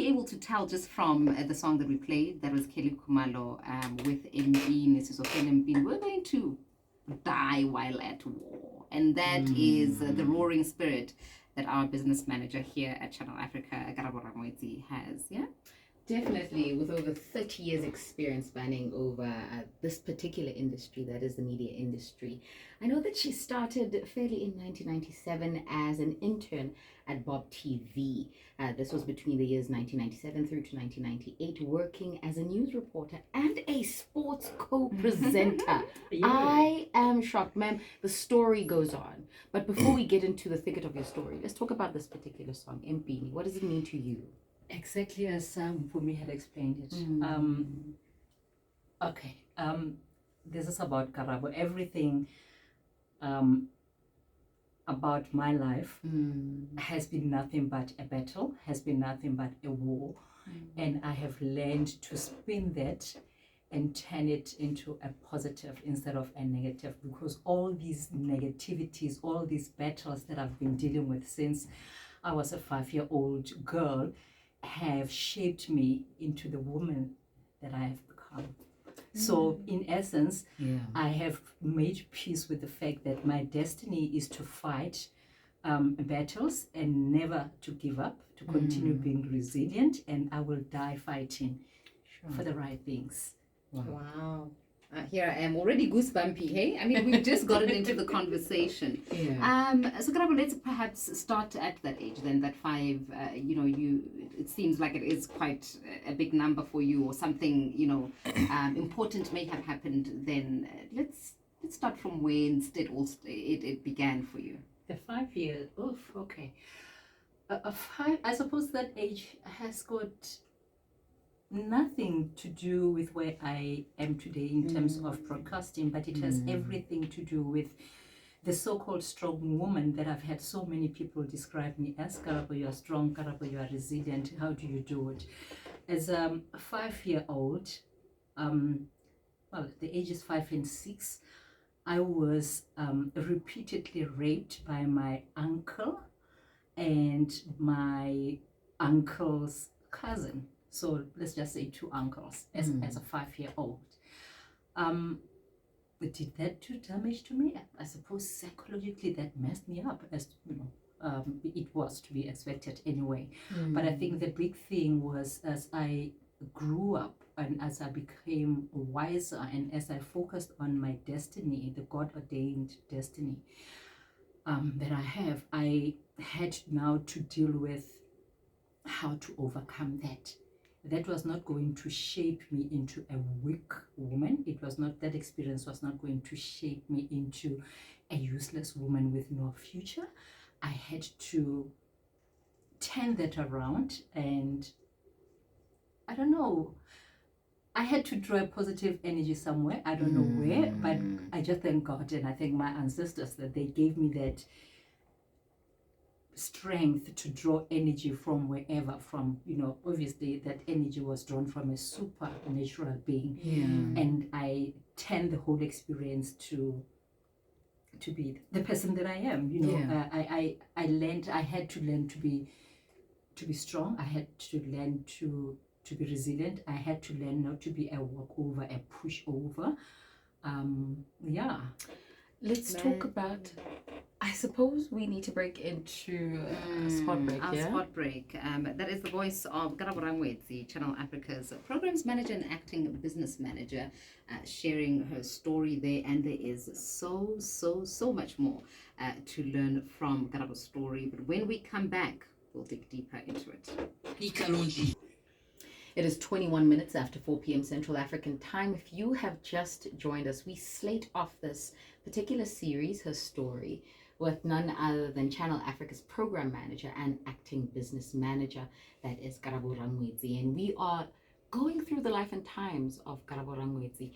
be able to tell just from the song that we played, that was Kelly Kumalo with Mbini. We're going to die while at war. And that is the roaring spirit that our business manager here at Channel Africa, Karabo Rangwetsi, has. Yeah? Definitely, with over 30 years experience spanning over this particular industry, that is the media industry. I know that she started fairly in 1997 as an intern at Bob TV. This was between the years 1997 through to 1998, working as a news reporter and a sports co-presenter. Yeah. I am shocked, ma'am. The story goes on. But before we get into the thicket of your story, let's talk about this particular song, Mbini. What does it mean to you? Exactly as Mpumi had explained it. This is about Karabo. Everything about my life has been nothing but a battle, has been nothing but a war. And I have learned to spin that and turn it into a positive instead of a negative, because all these negativities, all these battles that I've been dealing with since I was a 5-year-old girl have shaped me into the woman that I have become. So in essence, I have made peace with the fact that my destiny is to fight battles and never to give up, to continue being resilient, and I will die fighting for the right things. Wow. Here I am, already goosebumpy, hey? I mean, we've just gotten into the conversation. So Karabo, let's perhaps start at that age then, that 5, it seems like it is quite a big number for you, or something, important may have happened then. Let's start from when it began for you. The 5 years, okay. I suppose that age has got nothing to do with where I am today in terms of broadcasting, but it has everything to do with the so-called strong woman that I've had so many people describe me as. Karabo, you are strong. Karabo, you are resilient. How do you do it? As a 5-year-old, the ages 5 and 6, I was repeatedly raped by my uncle and my uncle's cousin. So let's just say 2 uncles as a 5-year-old. Did that do damage to me? I suppose psychologically that messed me up, as it was to be expected anyway. But I think the big thing was, as I grew up and as I became wiser and as I focused on my destiny, the God-ordained destiny that I had now to deal with how to overcome that. That was not going to shape me into a weak woman. That experience was not going to shape me into a useless woman with no future. I had to turn that around, and I don't know, I had to draw a positive energy somewhere. I don't know where, but I just thank God and I thank my ancestors that they gave me that strength to draw energy from wherever, obviously that energy was drawn from a supernatural being, and I turned the whole experience to be the person that I am. I had to learn to be strong. I had to learn to be resilient. I had to learn not to be a walkover, a pushover. Let's talk about, I suppose we need to break into a spot break. Our spot break. That is the voice of Karabo Rangwetsi, Channel Africa's programs manager and acting business manager, sharing her story there. And there is so much more to learn from Karabo's story. But when we come back, we'll dig deeper into it. It is 21 minutes after 4 p.m. Central African time. If you have just joined us, we slate off this particular series, her story, with none other than Channel Africa's program manager and acting business manager, that is Karabo Rangwetsi. And we are going through the life and times of Karabo Rangwetsi.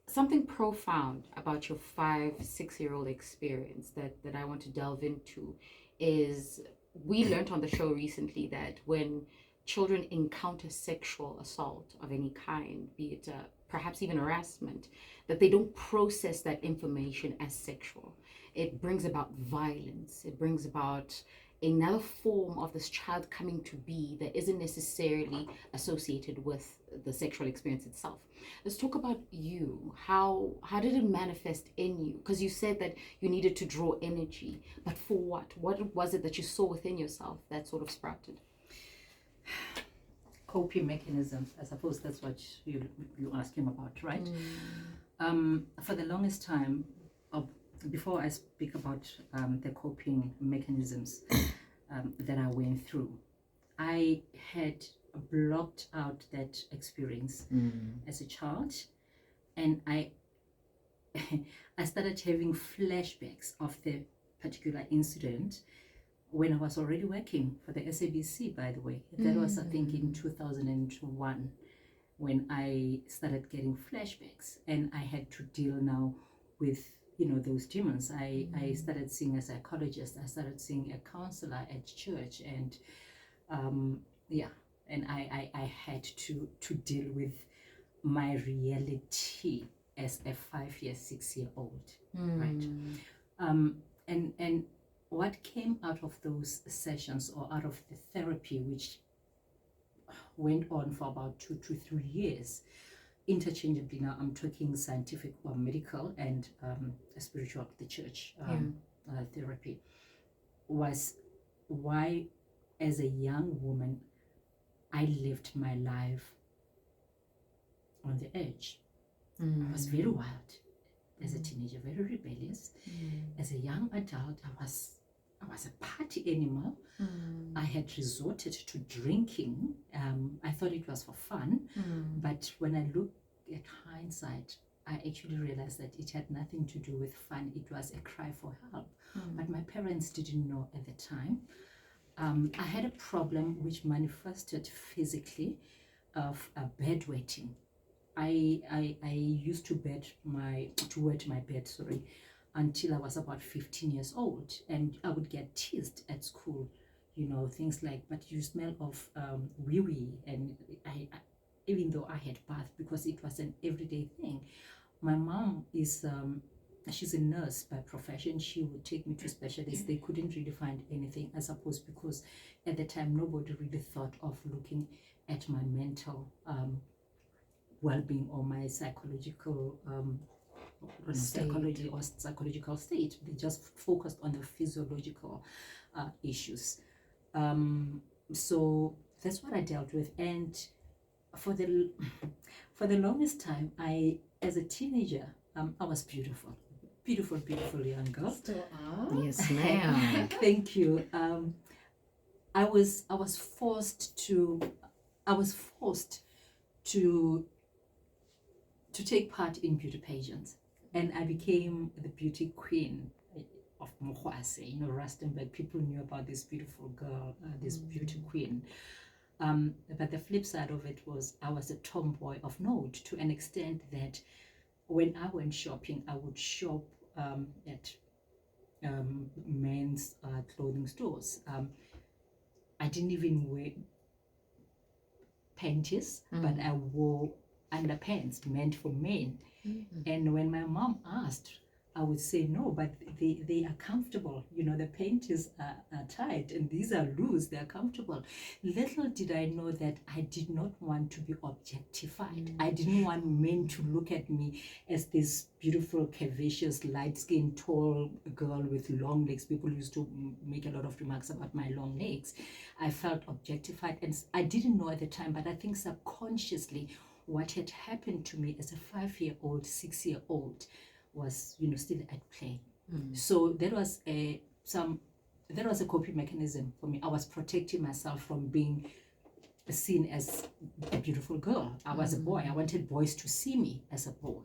Something profound about your 5-6-year-old experience that I want to delve into is, we learned on the show recently that when children encounter sexual assault of any kind, be it perhaps even harassment, that they don't process that information as sexual. It brings about violence. It brings about another form of this child coming to be that isn't necessarily associated with the sexual experience itself. Let's talk about you. How did it manifest in you? Because you said that you needed to draw energy, but for what? What was it that you saw within yourself that sort of sprouted? Coping mechanisms, I suppose that's what you're asking about, right? For the longest time, before I speak about the coping mechanisms that I went through, I had blocked out that experience as a child, and I started having flashbacks of the particular incident when I was already working for the SABC, by the way. That was, I think, in 2001 when I started getting flashbacks, and I had to deal now with those demons. I started seeing a psychologist, I started seeing a counselor at church, and and I had to deal with my reality as a 5-year, 6-year-old, right? And what came out of those sessions, or out of the therapy, which went on for about 2 to 3 years, interchangeably, now I'm talking scientific or medical and spiritual, the church therapy, was why, as a young woman, I lived my life on the edge. I was very wild as a teenager, very rebellious. As a young adult, I was a party animal. I had resorted to drinking. I thought it was for fun, but when I look at hindsight, I actually realized that it had nothing to do with fun. It was a cry for help. But my parents didn't know at the time. I had a problem which manifested physically of bedwetting. I used to wet my bed, until I was about 15 years old, and I would get teased at school, things like, but you smell of wee-wee, and I even though I had bath, because it was an everyday thing. My mom is she's a nurse by profession. She would take me to specialists. They couldn't really find anything, I suppose, because at the time nobody really thought of looking at my mental well-being or my psychological psychological state. They just focused on the physiological issues. So that's what I dealt with, and for the longest time, as a teenager, I was beautiful young girl. Still are? Yes, ma'am. Thank you. I was forced to take part in beauty pageants, and I became the beauty queen of Mohwase, Rustenburg. People knew about this beautiful girl, this beauty queen. But the flip side of it was I was a tomboy of note, to an extent that when I went shopping, I would shop at men's clothing stores. I didn't even wear panties, but I wore underpants meant for men. And when my mom asked, I would say no, but they are comfortable. The panties are tight, and these are loose, they are comfortable. Little did I know that I did not want to be objectified. I didn't want men to look at me as this beautiful, curvaceous, light-skinned, tall girl with long legs. People used to make a lot of remarks about my long legs. I felt objectified, and I didn't know at the time, but I think subconsciously what had happened to me as a 5-year-old, 6-year-old was still at play. So that was a coping mechanism for me. I was protecting myself from being seen as a beautiful girl. I was a boy. I wanted boys to see me as a boy,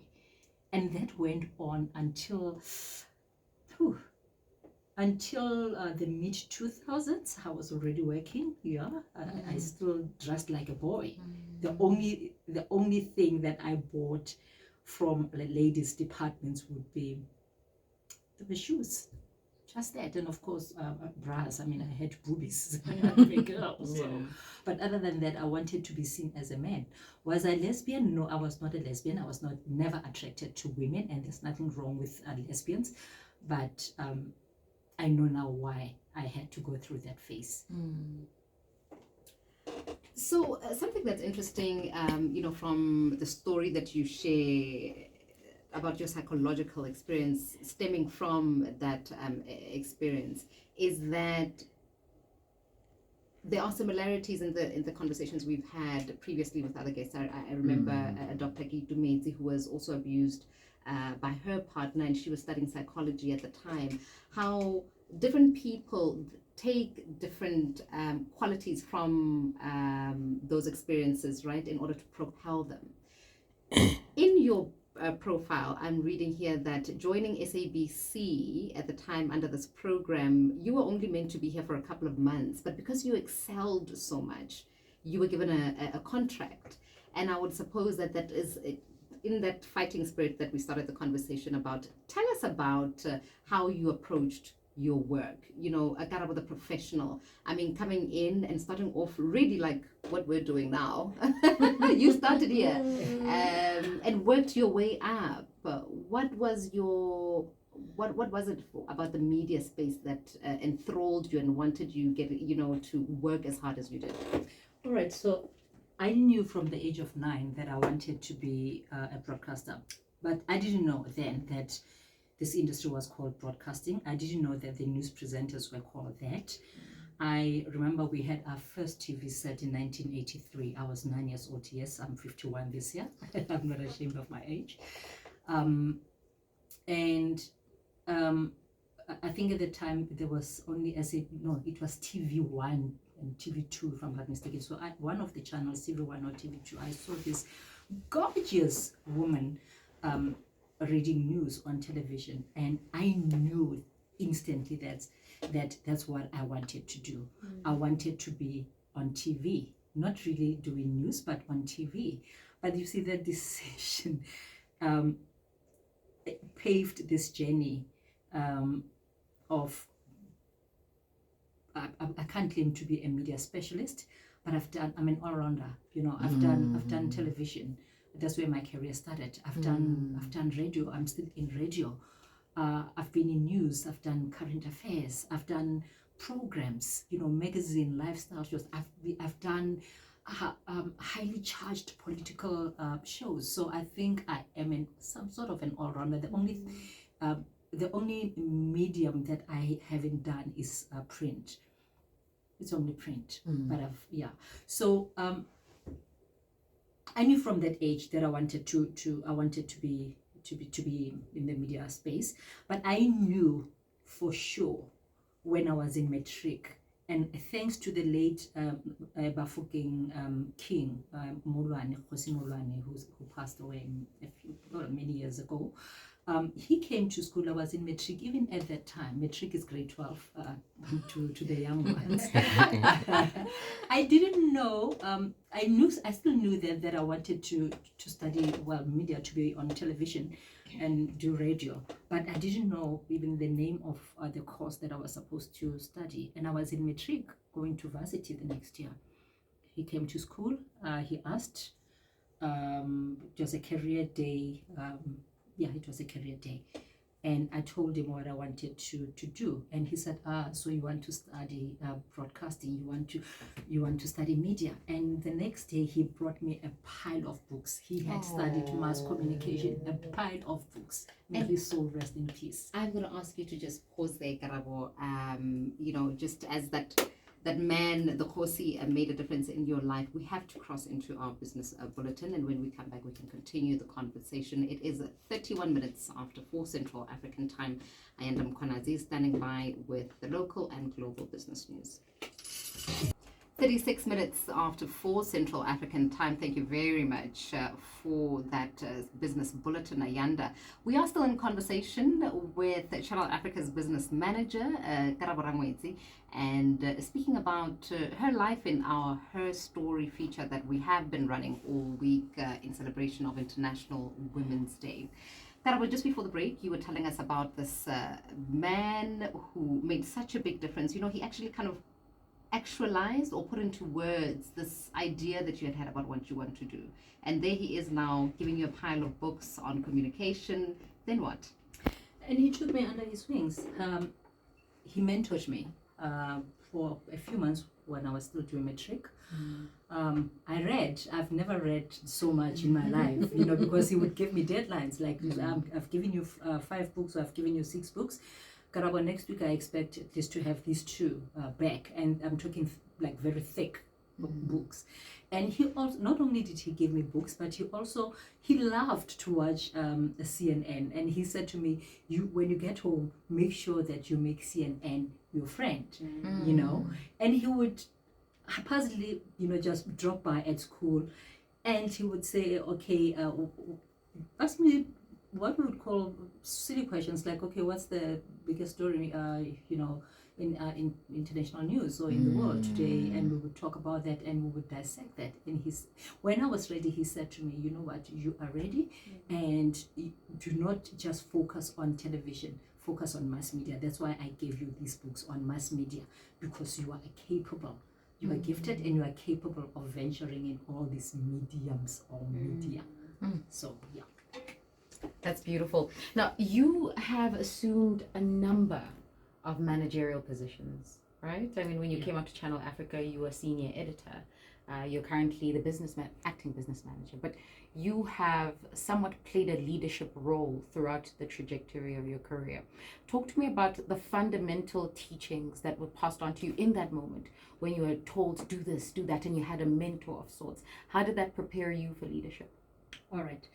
and that went on until the mid 2000s. I was already working. I still dressed like a boy. The only thing that I bought from the ladies' departments would be the shoes, just that, and of course bras. I had boobies. I'm a girl, so. But other than that, I wanted to be seen as a man. Was I lesbian? No, I was not a lesbian. I was never attracted to women, and there's nothing wrong with lesbians, but I know now why I had to go through that phase. So something that's interesting, from the story that you share about your psychological experience stemming from that experience, is that there are similarities in the conversations we've had previously with other guests. I remember Dr. Ngubeni, who was also abused by her partner, and she was studying psychology at the time. How different people take different qualities from those experiences, right, in order to propel them. In your profile, I'm reading here that joining SABC at the time under this program, you were only meant to be here for a couple of months, but because you excelled so much, you were given a contract. And I would suppose that is in that fighting spirit that we started the conversation about. Tell us about how you approached your work, Karabo the professional. I mean, coming in and starting off really like what we're doing now. You started here and worked your way up. What was it about the media space that enthralled you and wanted you to work as hard as you did? All right, so I knew from the age of 9 that I wanted to be a broadcaster, but I didn't know then that this industry was called broadcasting. I didn't know that the news presenters were called that. I remember we had our first TV set in 1983. I was 9 years old. Yes, I'm 51 this year. I'm not ashamed of my age. I think at the time there was only it was TV1 and TV2, if I'm not mistaken. So one of the channels, TV1 or TV2, I saw this gorgeous woman reading news on television, and I knew instantly that's what I wanted to do. I wanted to be on TV, not really doing news, but on TV. But you see, that decision paved this journey of I can't claim to be a media specialist, but I'm an all-rounder. I've done television. That's where my career started. I've done radio. I'm still in radio. I've been in news. I've done current affairs. I've done programs, magazine, lifestyle shows. I've done highly charged political shows. So I think I am some sort of an all-rounder. The only medium that I haven't done is print. It's only print, but So I knew from that age that I wanted to be in the media space, but I knew for sure when I was in matric, and thanks to the late Bafokeng King Molwane, who passed away many years ago. He came to school. I was in matric. Even at that time, matric is grade 12 to the young ones. I didn't know. I still knew that I wanted to study media, to be on television and do radio, but I didn't know even the name of the course that I was supposed to study. And I was in matric, going to varsity the next year. He came to school. He asked. It was a career day. It was a career day, and I told him what I wanted to do, and he said, so you want to study broadcasting, you want to study media. And the next day he brought me a pile of books. He had studied mass communication, a pile of books. May his soul rest in peace. I'm going to ask you to just pause there, Karabo. Just as that man, the Khosi, made a difference in your life, we have to cross into our business bulletin, and when we come back we can continue the conversation. It is 31 minutes after 4 Central African time. I am Ndikumana standing by with the local and global business news. 36 minutes after 4 Central African time. Thank you very much for that business bulletin, Ayanda. We are still in conversation with Channel Africa's business manager, Karabo Rangwetsi, and speaking about her life in our Her Story feature that we have been running all week in celebration of International Women's Day. Karabo, just before the break, you were telling us about this man who made such a big difference. He actually kind of actualized or put into words this idea that you had about what you want to do. And there he is now giving you a pile of books on communication. Then what? And he took me under his wings. he mentored me for a few months when I was still doing matric. I've never read so much in my life, because he would give me deadlines like, I've given you 5 books, or I've given you 6 books. Karabo, next week I expect at least to have these 2 back, and I'm talking like very thick books. And he also, not only did he give me books, but he loved to watch CNN. And he said to me, when you get home, make sure that you make CNN your friend, And he would haphazardly, just drop by at school, and he would say, okay, ask me what we would call silly questions like, okay, what's the biggest story, in international news or in the world today, and we would talk about that and we would dissect that. And when I was ready, he said to me, you know what, you are ready, and do not just focus on television, focus on mass media. That's why I gave you these books on mass media, because you are capable. You are gifted and you are capable of venturing in all these mediums or media. So, yeah. That's beautiful. Now, you have assumed a number of managerial positions, right? I mean, when you came up to Channel Africa, you were senior editor. You're currently the acting business manager, but you have somewhat played a leadership role throughout the trajectory of your career. Talk to me about the fundamental teachings that were passed on to you in that moment when you were told, do this, do that, and you had a mentor of sorts. How did that prepare you for leadership? All right.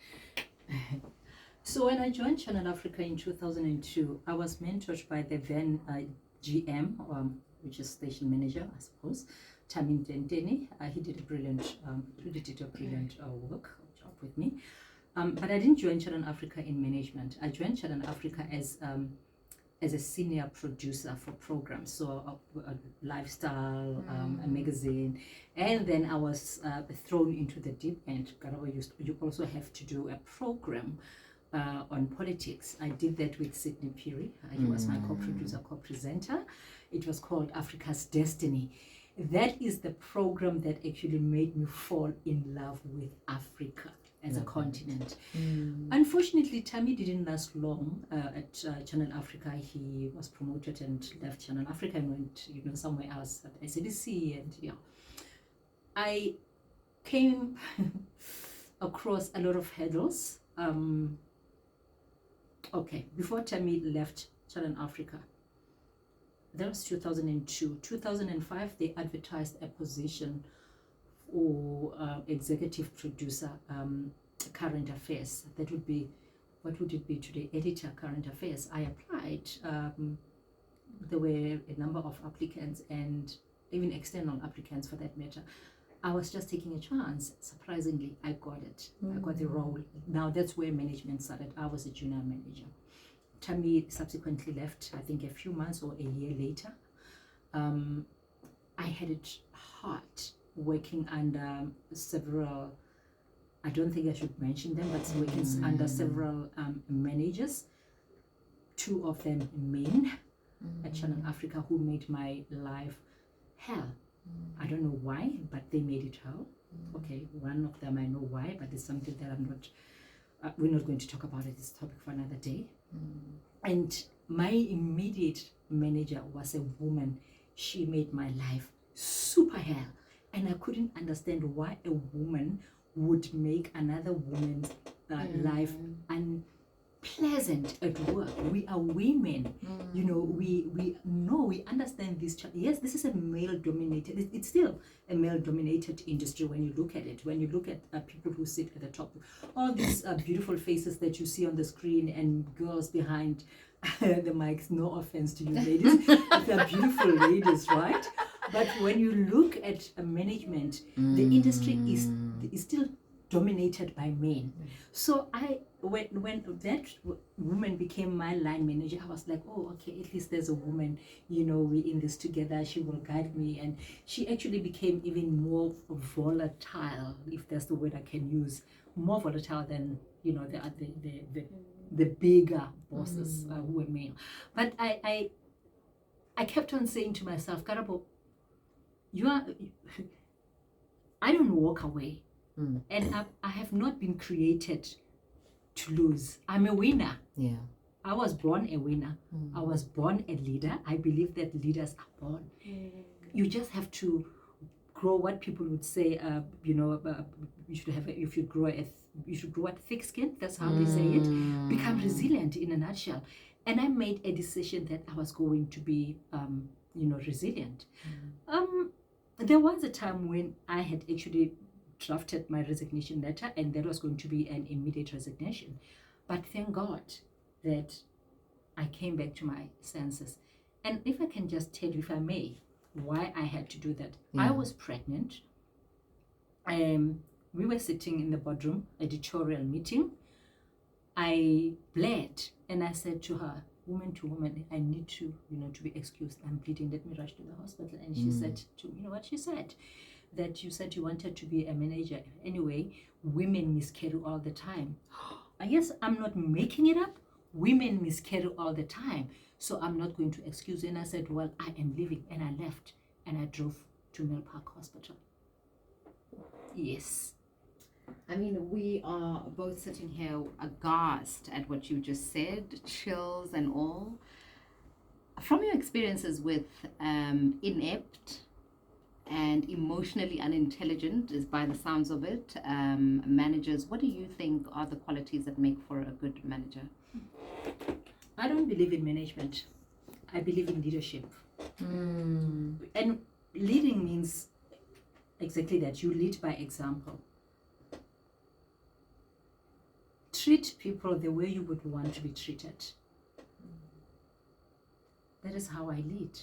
So when I joined Channel Africa in 2002, I was mentored by the then GM, which is station manager, I suppose, Tamin Denteni. He did a brilliant job with me. But I didn't join Channel Africa in management. I joined Channel Africa as a senior producer for programs, so a lifestyle, a magazine, and then I was thrown into the deep end. Karabo, you also have to do a program on politics. I did that with Sidney Piri. He was my co-producer, co-presenter. It was called Africa's Destiny. That is the program that actually made me fall in love with Africa as a continent. Unfortunately, Tammy didn't last long at Channel Africa. He was promoted and left Channel Africa and went somewhere else at SABC, and I came across a lot of hurdles. Before Tammy left Channel Africa, that was 2002. 2005, they advertised a position for executive producer, current affairs. That would be, what would it be today? Editor, current affairs. I applied. There were a number of applicants, and even external applicants for that matter. I was just taking a chance. Surprisingly, I got it. I got the role. Now that's where management started. I was a junior manager. Tammy subsequently left, I think a few months or a year later. I had it hard working under several, I don't think I should mention them, but working under several managers, 2 of them men at Channel Africa, who made my life hell. I don't know why, but they made it hell. Okay, one of them I know why, but it's something that we're not going to talk about it. It's a topic for another day. And my immediate manager was a woman. She made my life super hell. And I couldn't understand why a woman would make another woman's life unpleasant at work. We are women. We understand this. Yes, this is a male-dominated, it's still a male-dominated industry when you look at it. When you look at people who sit at the top, all these beautiful faces that you see on the screen and girls behind the mics, no offense to you ladies, they're beautiful ladies, right? But when you look at management, the industry is still dominated by men. So when that woman became my line manager, I was like, oh, okay, at least there's a woman, we're in this together, she will guide me. And she actually became even more volatile, if that's the word I can use, more volatile than, the bigger bosses who were male. But I kept on saying to myself, Karabo, I don't walk away. And I have not been created to lose. I'm a winner. Yeah. I was born a winner. I was born a leader. I believe that leaders are born. You just have to grow, what people would say, you should grow a thick skin. That's how they say it. Become resilient, in a nutshell. And I made a decision that I was going to be, resilient. There was a time when I had actually drafted my resignation letter, and that was going to be an immediate resignation. But thank God that I came back to my senses. And if I can just tell you, if I may, why I had to do that. I was pregnant. We were sitting in the boardroom, editorial meeting. I bled, and I said to her, woman to woman, I need to be excused. I'm bleeding. Let me rush to the hospital. And she said what she said? That you said you wanted to be a manager. Anyway, women miscarry all the time. Yes, I'm not making it up. Women miscarry all the time. So I'm not going to excuse it. And I said, well, I am leaving. And I left. And I drove to Mill Park Hospital. Yes. I mean, we are both sitting here aghast at what you just said, chills and all. From your experiences with inept and emotionally unintelligent, is by the sounds of it, managers, what do you think are the qualities that make for a good manager? I don't believe in management. I believe in leadership. And leading means exactly that. You lead by example. Treat people the way you would want to be treated. That is how I lead.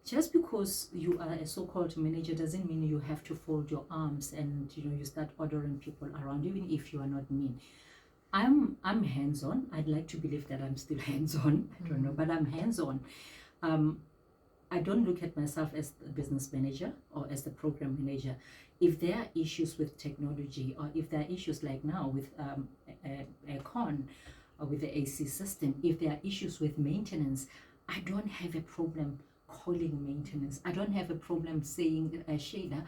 Just because you are a so-called manager doesn't mean you have to fold your arms and you start ordering people around, even if you are not mean. I'm hands-on. I'd like to believe that I'm still hands-on. I don't know, but I'm hands-on. I don't look at myself as the business manager or as the program manager. If there are issues with technology, or if there are issues like now with aircon or with the AC system, if there are issues with maintenance, I don't have a problem calling maintenance. I don't have a problem saying, Sheila,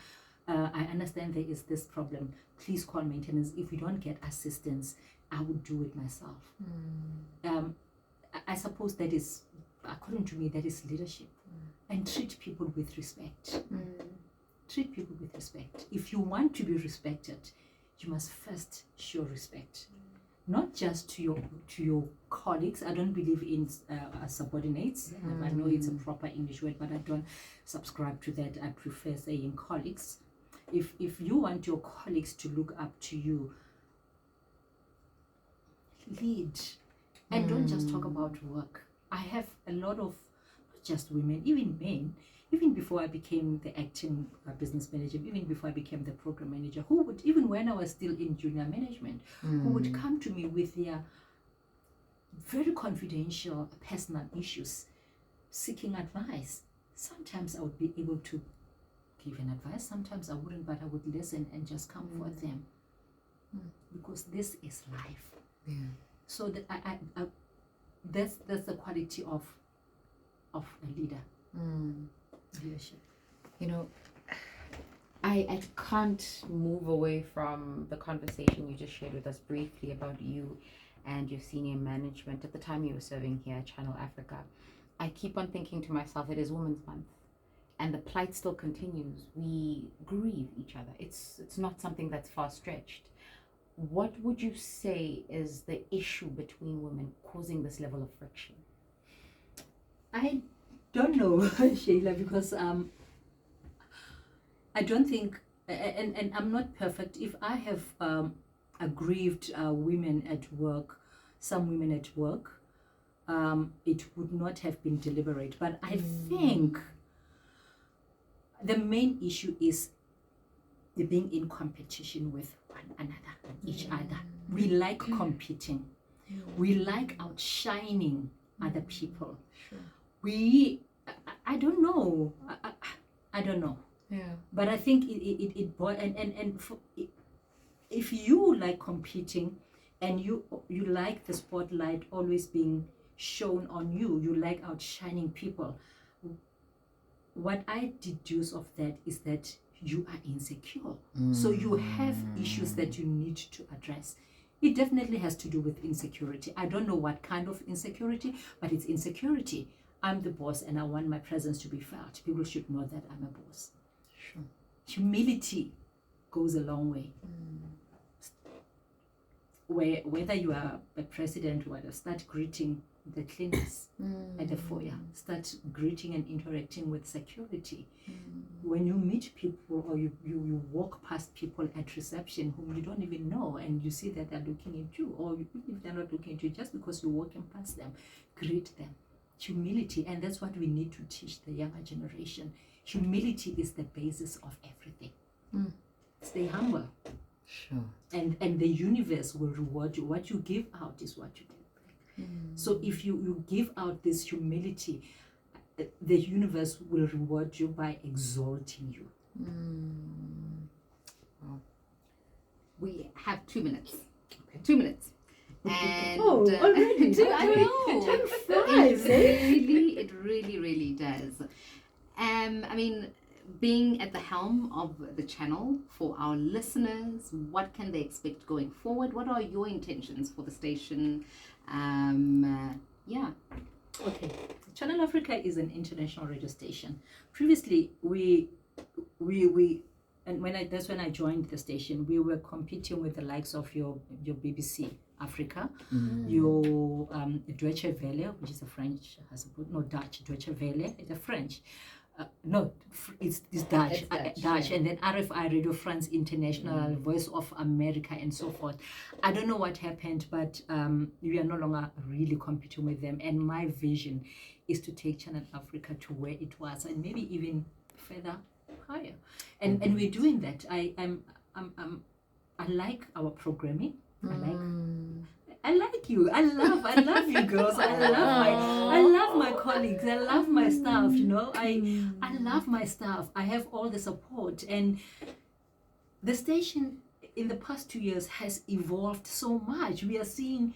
I understand there is this problem. Please call maintenance. If we don't get assistance, I would do it myself. I suppose that is, according to me, that is leadership. And treat people with respect. Treat people with respect. If you want to be respected, you must first show respect. Not just to your colleagues. I don't believe in subordinates. I know it's a proper English word, but I don't subscribe to that. I prefer saying colleagues. If you want your colleagues to look up to you, lead. And don't just talk about work. I have a lot of, not just women, even men, even before I became the acting business manager, even before I became the program manager, who would, even when I was still in junior management, who would come to me with their very confidential personal issues, seeking advice. Sometimes I would be able to give an advice, sometimes I wouldn't, but I would listen and just comfort them. Because this is life. So that that's the quality of a leader. Leadership. I can't move away from the conversation you just shared with us briefly about you and your senior management at the time you were serving here at Channel Africa. I keep on thinking to myself, it is Women's Month, and the plight still continues. We grieve each other. It's not something that's far-stretched. What would you say is the issue between women causing this level of friction? I don't know, Sheila, because I don't think, and I'm not perfect. If I have aggrieved women at work, some women at work, it would not have been deliberate. But I think the main issue is the being in competition with one another, each other. We like competing. We like outshining other people. I don't know. I don't know. But I think if you like competing and you like the spotlight always being shown on you, you like outshining people, what I deduce of that is that you are insecure. So you have issues that you need to address. It definitely has to do with insecurity. I don't know what kind of insecurity, but it's insecurity. I'm the boss and I want my presence to be felt. People should know that I'm a boss. Sure. Humility goes a long way. Whether you are a president, whether start greeting the cleaners at the foyer, start greeting and interacting with security. When you meet people or you walk past people at reception whom you don't even know and you see that they're looking at you, or even if they're not looking at you, just because you're walking past them, greet them. Humility, and that's what we need to teach the younger generation. Humility is the basis of everything. Stay humble. Sure. And the universe will reward you. What you give out is what you get back. So if you give out this humility, the universe will reward you by exalting you. Wow. We have 2 minutes. Okay. 2 minutes. And already? I know. Time flies, It really does. I mean, being at the helm of the channel, for our listeners, what can they expect going forward? What are your intentions for the station? Yeah. Okay. Channel Africa is an international radio station. Previously, we and that's when I joined the station, we were competing with the likes of your BBC Africa, your Deutsche Welle, which is a French, Dutch. Deutsche Welle is a French. It's Dutch. Dutch, and then RFI, Radio France International, Voice of America, and so forth. I don't know what happened, but we are no longer really competing with them. And my vision is to take Channel Africa to where it was, and maybe even further higher. And we're doing that. I like our programming. I like you. I love you girls. I love my colleagues. I love my staff, I love my staff. I have all the support, and the station in the past 2 years has evolved so much. We are seeing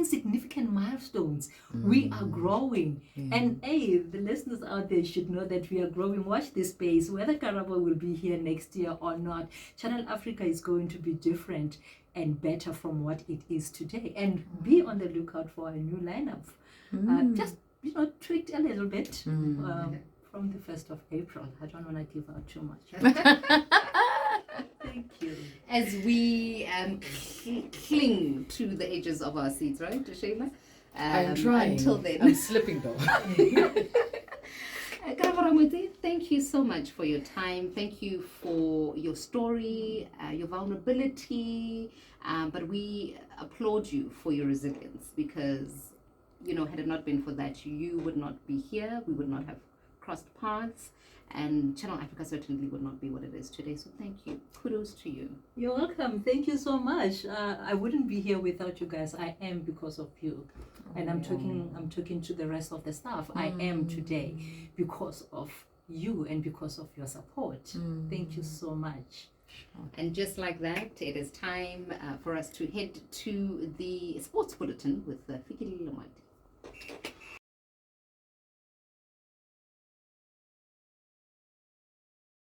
significant milestones. We are growing. And the listeners out there should know that we are growing. Watch this space. Whether Karabo will be here next year or not, Channel Africa is going to be different and better from what it is today. And be on the lookout for a new lineup. Just, tweaked a little bit from the 1st of April. I don't want to give out too much. Thank you. As we cling to the edges of our seats, right, Sheila? I'm trying. Until then. I'm slipping though. Karabo Rangwetsi, thank you so much for your time. Thank you for your story, your vulnerability. But we applaud you for your resilience, because, had it not been for that, you would not be here. We would not have crossed paths. And Channel Africa certainly would not be what it is today. So thank you. Kudos to you. You're welcome. Thank you so much. I wouldn't be here without you guys. I am because of you. And I'm talking to the rest of the staff. I am today because of you and because of your support. Thank you so much. And just like that, it is time for us to head to the sports bulletin with Fikile Lomati.